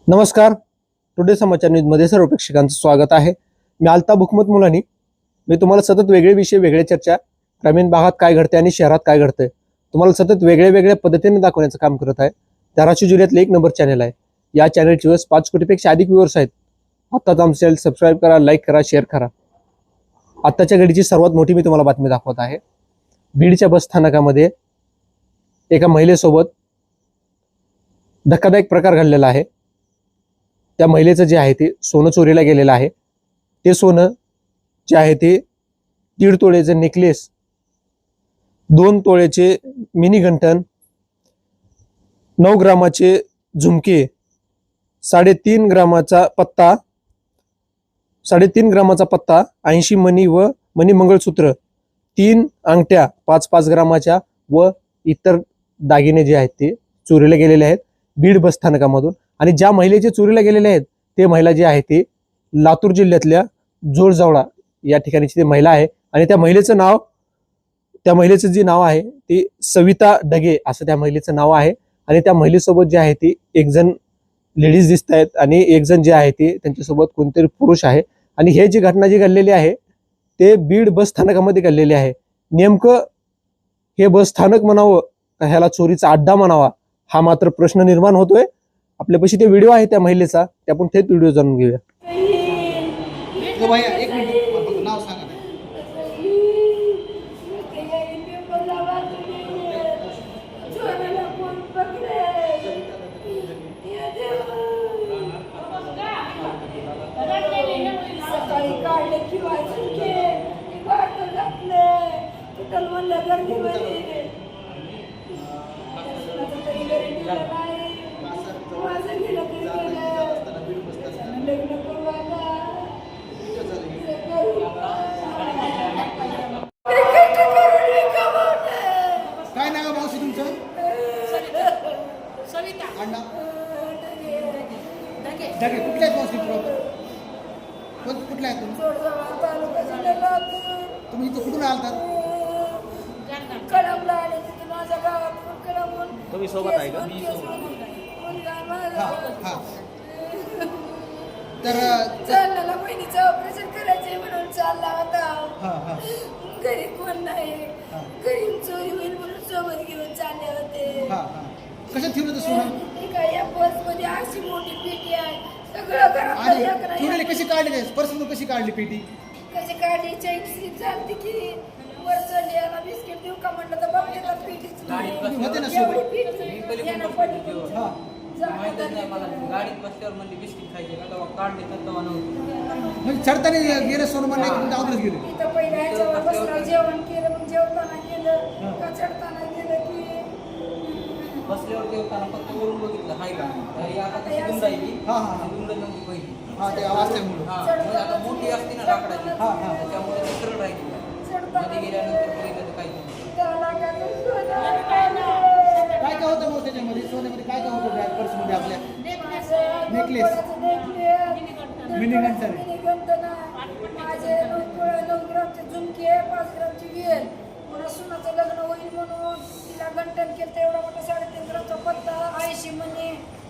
नमस्कार. टुडे समाचार न्यूजमध्ये सर्व प्रेक्षकांचं स्वागत आहे. मी अल्ताफ हुकमत मुलानी. मी तुम्हाला सतत वेगळे विषय, वेगळे चर्चा, ग्रामीण भागात काय घडते आणि शहरात काय घडतंय तुम्हाला सतत वेगळ्या पद्धतीने दाखवण्याचं काम करत आहे. धाराशिव जिल्ह्यातले एक नंबर चॅनल आहे. या चॅनलचे व्ह्यूअर्स 5 कोटीपेक्षा अधिक व्ह्यूअर्स आहेत. आत्ताच आमचं चॅनल सबस्क्राईब करा, लाईक करा, शेअर करा. आत्ताच्या घडीची सर्वात मोठी मी तुम्हाला बातमी दाखवत आहे. बीडच्या बस स्थानकामध्ये एका महिलेसोबत धक्कादायक प्रकार घडलेला आहे. त्या महिलेचं जे आहे ते सोनं चोरीला गेलेलं आहे. ते सोनं जे आहे ते 1.5 तोळेचे नेकलेस, 2 तोळेचे मिनी घंटन, 9 ग्रामाचे झुमके, 3.5 ग्रामाचा पत्ता, 3.5 ग्रामाचा पत्ता, 80 मणी व मणी मंगळसूत्र, 3 अंगठ्या 5-5 ग्रामाच्या व इतर दागिने जे आहेत ते चोरीला गेलेले आहेत बीड बस स्थानकामधून. आणि ज्या महिलेचे चोरीला गेलेले आहेत ते महिला जी आहे ती लातूर जिल्ह्यातल्या जोडजावळा या ठिकाणची ती महिला आहे. आणि त्या महिलेचं जे नाव आहे ते सविता डगे असं त्या महिलेचं नाव आहे. आणि त्या महिलेसोबत जे आहे ती एक जण लेडीज दिसत आहेत आणि एक जण जे आहे ते त्यांच्यासोबत कोणतरी पुरुष आहे. आणि हे जी घटना जी घडलेली आहे ते बीड बस स्थानकामध्ये घडलेली आहे. नेमकं हे बस स्थानक म्हणावं का ह्याला चोरीचा अड्डा म्हणावा हा मात्र प्रश्न निर्माण होतोय. आपल्यापाशी ते व्हिडिओ आहे त्या महिलेचा, ते आपण थेट व्हिडिओ जाणून घेऊया. एक मिनिट नाव सांगा. काय नाव मावशी तुमचं? सविता अण्णा ढगे. कुठल्या आहेत मावशी प्रॉपर? कुठल्या आहेत तुम्ही? तुम्ही इथं कुठून आलतात? तुम्ही सोबत आहे का? तर चालला बहिणीचं ऑपरेशन करायचंय म्हणून चालला होता. घरी कोण नाही, घरी चोरी होईल म्हणून सोबत घेऊन चालले होते. कसं ठेवलं होतं सोनं? या बस मध्ये अशी मोठी पेटी आहे, सगळं घरात ठेवलेली कशी काढली? पर्सनल कशी काढली पेटी? कशी काढली? चैन स्लिप झाली की वर चढली. याला बिस्किट देऊ का म्हणलं तर बघ येतात पेटीच होते ना सोबत. गाडीत बसल्यावर म्हणजे बिस्किट खायचे का तेव्हा काढले तर तेव्हा नव्हतं. म्हणजे चढताना गेलं सोनं म्हणलं अगोदरच गेले. इथं पहिल्या ह्याच्यावर बसलं, जेवण केलं, मग जेवताना गेलं का चढताना गेलं की बसल्यावर जेवताना फक्त वरून बघितलं हाय का आता कशी गुंड राहिली. गुंड नव्हती पहिली. ते असल्यामुळे म्हणजे आता मोठी असते ना लाकडाची त्याच्यामुळे ते सरळ राहिली. मध्ये गेल्यानंतर बघितलं तर काही काय काय होतं मग त्याच्यामध्ये? सोन्यामध्ये काय काय होतं? बॅग पर्समध्ये आपल्या नेकलेस, मिनी घंटन, माझे 9 ग्रामचे झुमके, 5 ग्रामची वेल, पुन्हा सुनाचं लग्न होईल म्हणून तिला घंटन केलं एवढा मोठा 3.5 ग्रामचा पत्ता, 80 मणी,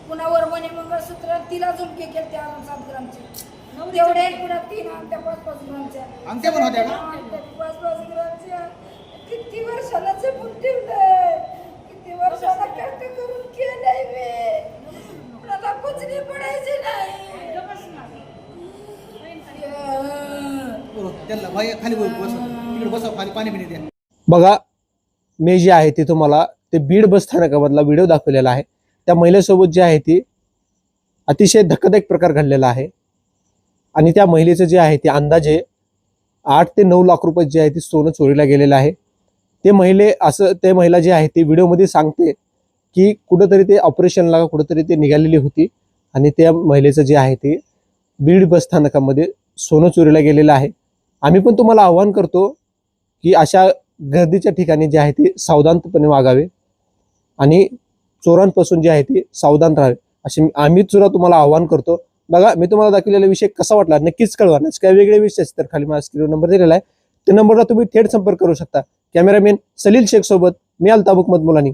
पुन्हा वर मणी मंगळसूत्र, तिला झुमके केले 7 ग्रामचे तेवढे, पुन्हा 3 अंगठ्या 5-5 ग्रामच्या. अंगठ्या पण होत्या का? 5-5 ग्रामच्या. किती वर्षाला जपून ठेवलंय, किती वर्षाला कष्ट करून केलंय मी. मला कुचली पडायची नाही. त्याला भाई खाली बसव, तिकडे बसव, खाली पाणी पिणे द्या. बघा, मी जे आहे ते तुम्हाला ते बीड बस स्थानकामधला व्हिडिओ दाखवलेला आहे. त्या महिलेसोबत जे आहे ती अतिशय धक्कादायक प्रकार घडलेला आहे. आणि त्या महिलेचं जे आहे ते अंदाजे 8 ते 9 लाख रुपये जे आहे ते सोनं चोरीला गेलेलं आहे. ते महिला जी आहे ती व्हिडिओमध्ये सांगते की कुठंतरी ते ऑपरेशनला कुठंतरी ते निघालेली होती आणि त्या महिलेचं जे आहे ते बीड बस स्थानकामध्ये सोनं चोरीला गेलेलं आहे. आम्ही पण तुम्हाला आव्हान करतो की अशा गर्दीच्या ठिकाणी जे आहे ते सावधानपणे वागावे आणि चोरांपासून जे आहे ते सावधान राहावे असे आम्ही सुद्धा तुम्हाला आव्हान करतो. बघा, मी तुम्हाला दाखवलेला विषय कसा वाटला नक्कीच कळवा. काय वेगळे विषय असतात खाली माझा स्क्रीनवर नंबर दिलेला आहे, त्या नंबरला तुम्ही थेट संपर्क करू शकता. कॅमेरामॅन सलील शेख सोबत मी अल्ताफ हुकमत मुलानी.